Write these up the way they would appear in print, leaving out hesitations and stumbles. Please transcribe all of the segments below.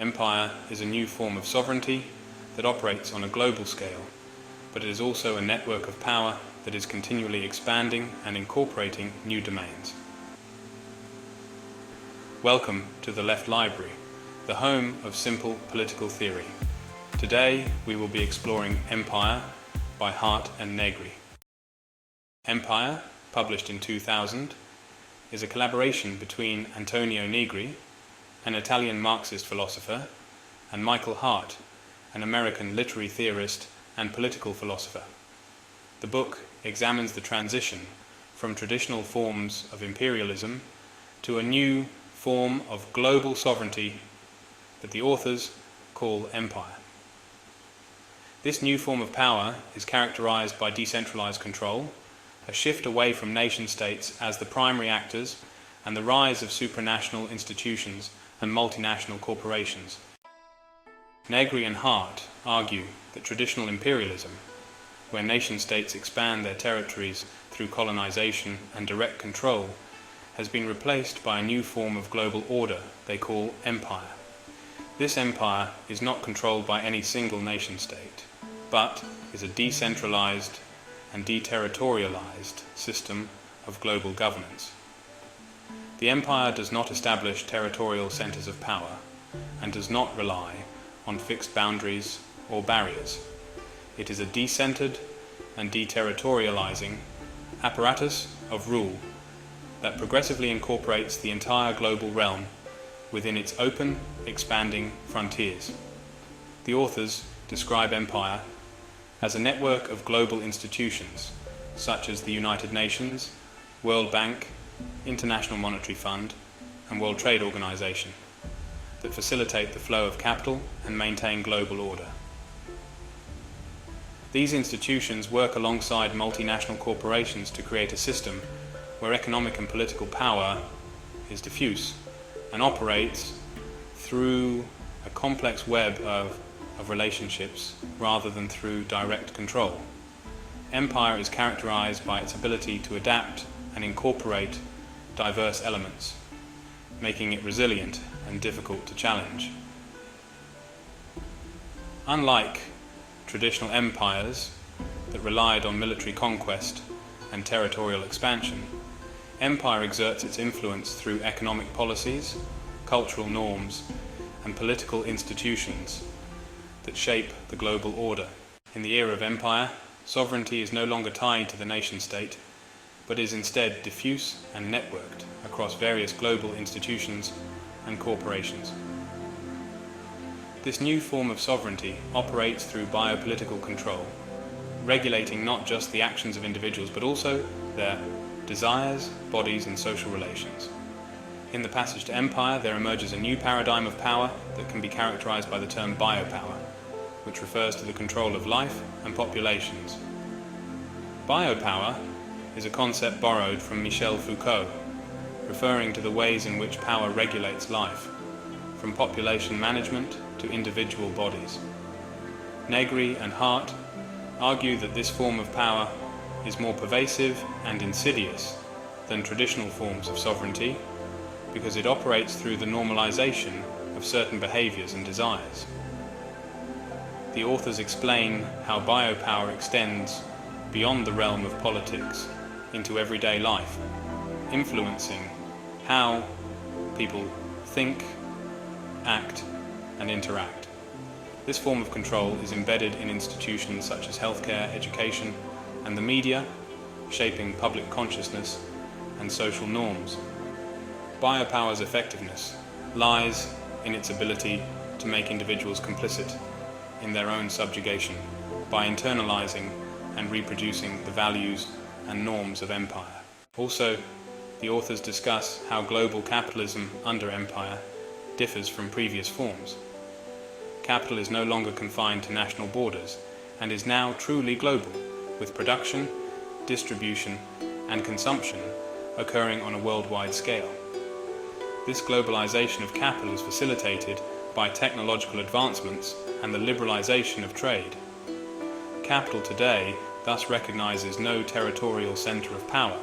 Empire is a new form of sovereignty that operates on a global scale, but it is also a network of power that is continually expanding and incorporating new domains. Welcome to the Left Library, the home of simple political theory. Today we will be exploring Empire by Hardt and Negri. Empire, published in 2000, is a collaboration between Antonio Negri, an Italian Marxist philosopher, and Michael Hardt, an American literary theorist and political philosopher. The book examines the transition from traditional forms of imperialism to a new form of global sovereignty that the authors call empire. This new form of power is characterized by decentralized control, a shift away from nation-states as the primary actors, and the rise of supranational institutions and multinational corporations. Negri and Hardt argue that traditional imperialism, where nation-states expand their territories through colonization and direct control, has been replaced by a new form of global order they call empire. This empire is not controlled by any single nation-state, but is a decentralized and deterritorialized system of global governance. The empire does not establish territorial centers of power and does not rely on fixed boundaries or barriers. It is a decentered and deterritorializing apparatus of rule that progressively incorporates the entire global realm within its open, expanding frontiers. The authors describe empire as a network of global institutions such as the United Nations, World Bank, International Monetary Fund, and World Trade Organization that facilitate the flow of capital and maintain global order. These institutions work alongside multinational corporations to create a system where economic and political power is diffuse and operates through a complex web of relationships rather than through direct control. Empire is characterized by its ability to adapt and incorporate diverse elements, making it resilient and difficult to challenge. Unlike traditional empires that relied on military conquest and territorial expansion, empire exerts its influence through economic policies, cultural norms, and political institutions that shape the global order. In the era of empire, sovereignty is no longer tied to the nation-state, but is instead diffuse and networked across various global institutions and corporations. This new form of sovereignty operates through biopolitical control, regulating not just the actions of individuals but also their desires, bodies, and social relations. In the passage to empire, there emerges a new paradigm of power that can be characterized by the term biopower, which refers to the control of life and populations. Biopower is a concept borrowed from Michel Foucault, referring to the ways in which power regulates life, from population management to individual bodies. Negri and Hardt argue that this form of power is more pervasive and insidious than traditional forms of sovereignty because it operates through the normalization of certain behaviors and desires. The authors explain how biopower extends beyond the realm of politics into everyday life, influencing how people think, act, and interact. This form of control is embedded in institutions such as healthcare, education, and the media, shaping public consciousness and social norms. Biopower's effectiveness lies in its ability to make individuals complicit in their own subjugation by internalizing and reproducing the values and norms of empire. Also, the authors discuss how global capitalism under empire differs from previous forms. Capital is no longer confined to national borders and is now truly global, with production, distribution, and consumption occurring on a worldwide scale. This globalization of capital is facilitated by technological advancements and the liberalization of trade. Capital today thus recognizes no territorial center of power.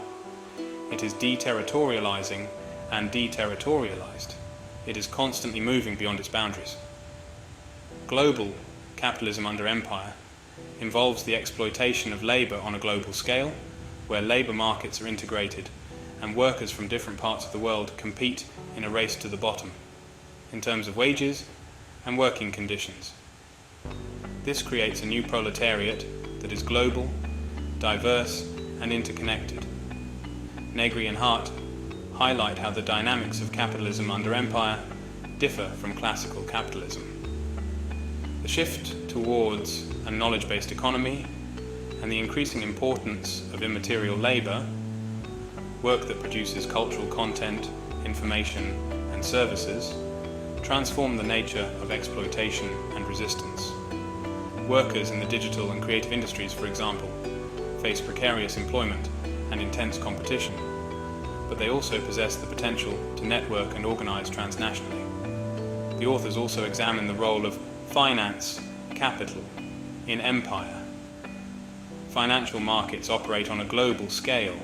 It is deterritorializing and deterritorialized. it is constantly moving beyond its boundaries. Global capitalism under empire involves the exploitation of labor on a global scale, where labor markets are integrated and workers from different parts of the world compete in a race to the bottom in terms of wages and working conditions. This creates a new proletariat that is global, diverse, and interconnected. Negri and Hardt highlight how the dynamics of capitalism under empire differ from classical capitalism. The shift towards a knowledge-based economy and the increasing importance of immaterial labor, work that produces cultural content, information, and services, transform the nature of exploitation and resistance. Workers in the digital and creative industries, for example, face precarious employment and intense competition, but they also possess the potential to network and organize transnationally. The authors also examine the role of finance, capital, in empire. Financial markets operate on a global scale,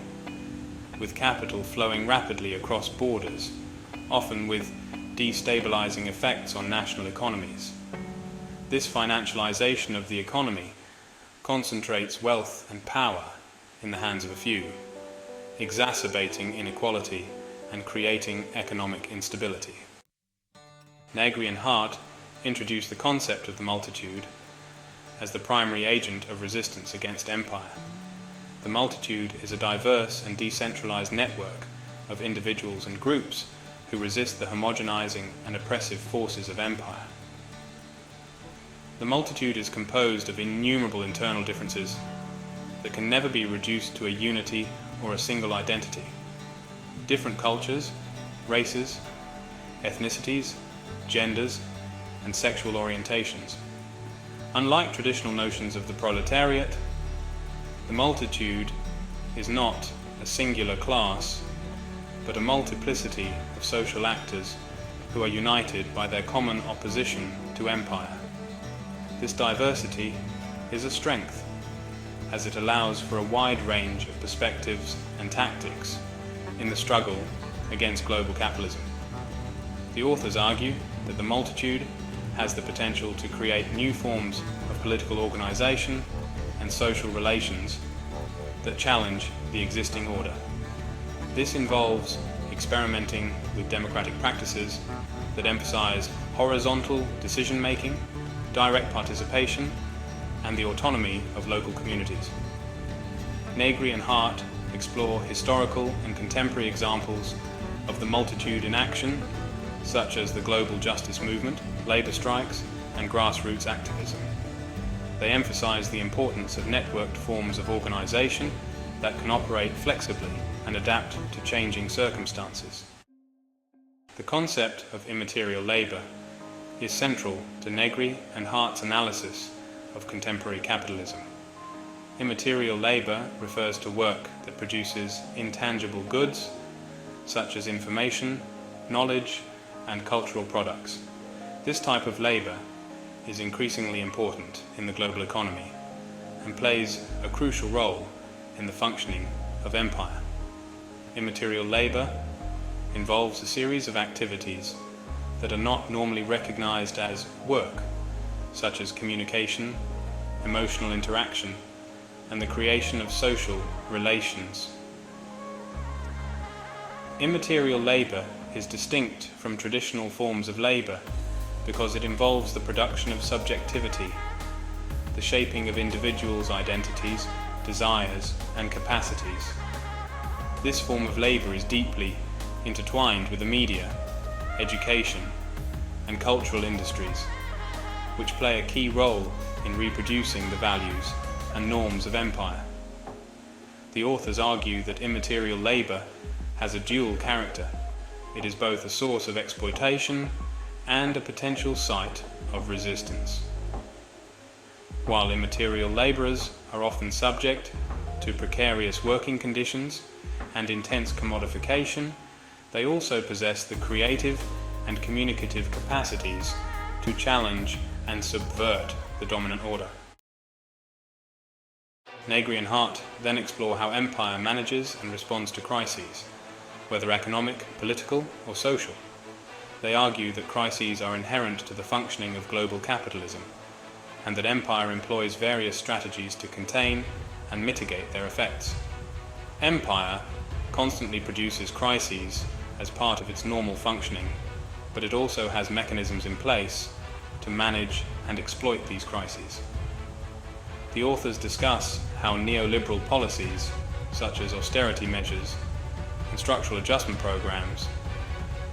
with capital flowing rapidly across borders, often with destabilizing effects on national economies. This financialization of the economy concentrates wealth and power in the hands of a few, exacerbating inequality and creating economic instability. Negri and Hardt introduce the concept of the multitude as the primary agent of resistance against empire. The multitude is a diverse and decentralized network of individuals and groups who resist the homogenizing and oppressive forces of empire. The multitude is composed of innumerable internal differences that can never be reduced to a unity or a single identity. Different cultures, races, ethnicities, genders, and sexual orientations. Unlike traditional notions of the proletariat, the multitude is not a singular class, but a multiplicity of social actors who are united by their common opposition to empire. This diversity is a strength, as it allows for a wide range of perspectives and tactics in the struggle against global capitalism. The authors argue that the multitude has the potential to create new forms of political organization and social relations that challenge the existing order. This involves experimenting with democratic practices that emphasize horizontal decision-making, direct participation, and the autonomy of local communities. Negri and Hardt explore historical and contemporary examples of the multitude in action, such as the global justice movement, labor strikes, and grassroots activism. They emphasize the importance of networked forms of organization that can operate flexibly and adapt to changing circumstances. The concept of immaterial labor is central to Negri and Hardt's analysis of contemporary capitalism. Immaterial labor refers to work that produces intangible goods, such as information, knowledge, and cultural products. This type of labor is increasingly important in the global economy and plays a crucial role in the functioning of empire. Immaterial labor involves a series of activities that are not normally recognized as work, such as communication, emotional interaction, and the creation of social relations. Immaterial labor is distinct from traditional forms of labor because it involves the production of subjectivity, the shaping of individuals' identities, desires, and capacities. This form of labor is deeply intertwined with the media, education, and cultural industries, which play a key role in reproducing the values and norms of empire. The authors argue that immaterial labor has a dual character. It is both a source of exploitation and a potential site of resistance. While immaterial laborers are often subject to precarious working conditions and intense commodification, they also possess the creative and communicative capacities to challenge and subvert the dominant order. Negri and Hardt then explore how empire manages and responds to crises, whether economic, political, or social. they argue that crises are inherent to the functioning of global capitalism, and that empire employs various strategies to contain and mitigate their effects. Empire constantly produces crises as part of its normal functioning, but it also has mechanisms in place to manage and exploit these crises. The authors discuss how neoliberal policies, such as austerity measures and structural adjustment programs,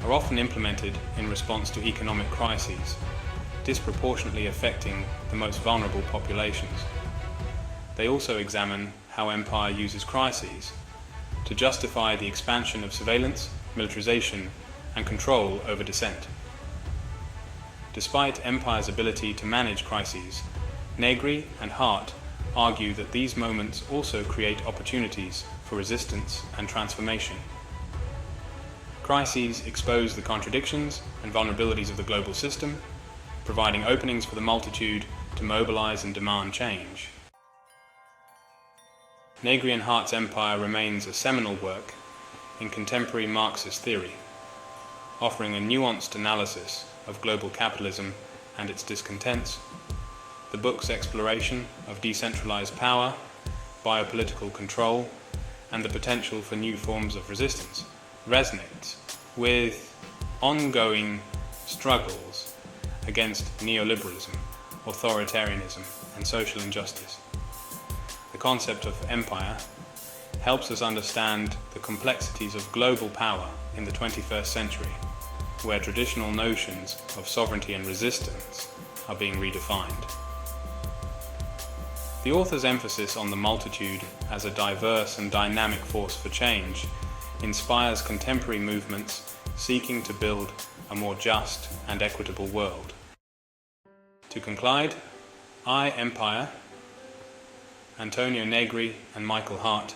are often implemented in response to economic crises, disproportionately affecting the most vulnerable populations. They also examine how empire uses crises to justify the expansion of surveillance, militarization, and control over dissent. Despite empire's ability to manage crises, Negri and Hardt argue that these moments also create opportunities for resistance and transformation. Crises expose the contradictions and vulnerabilities of the global system, providing openings for the multitude to mobilize and demand change. Negri and Hardt's Empire remains a seminal work in contemporary Marxist theory, offering a nuanced analysis of global capitalism and its discontents. The book's exploration of decentralized power, biopolitical control, and the potential for new forms of resistance resonates with ongoing struggles against neoliberalism, authoritarianism, and social injustice. The concept of empire helps us understand the complexities of global power in the 21st century, where traditional notions of sovereignty and resistance are being redefined. The author's emphasis on the multitude as a diverse and dynamic force for change inspires contemporary movements seeking to build a more just and equitable world. To conclude, Empire, Antonio Negri and Michael Hardt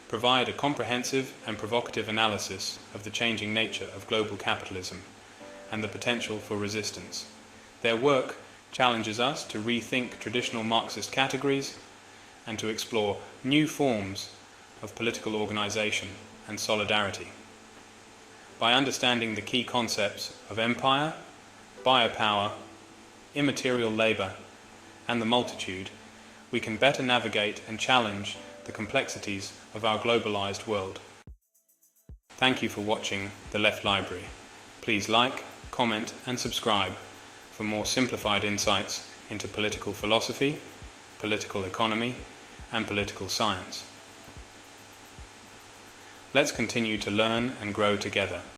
provide a comprehensive and provocative analysis of the changing nature of global capitalism and the potential for resistance. Their work challenges us to rethink traditional Marxist categories and to explore new forms of political organization and solidarity. By understanding the key concepts of empire, biopower, immaterial labor, and the multitude, we can better navigate and challenge the complexities of our globalized world. Thank you for watching The Left Library. Please like, comment, and subscribe for more simplified insights into political philosophy, political economy, and political science. Let's continue to learn and grow together.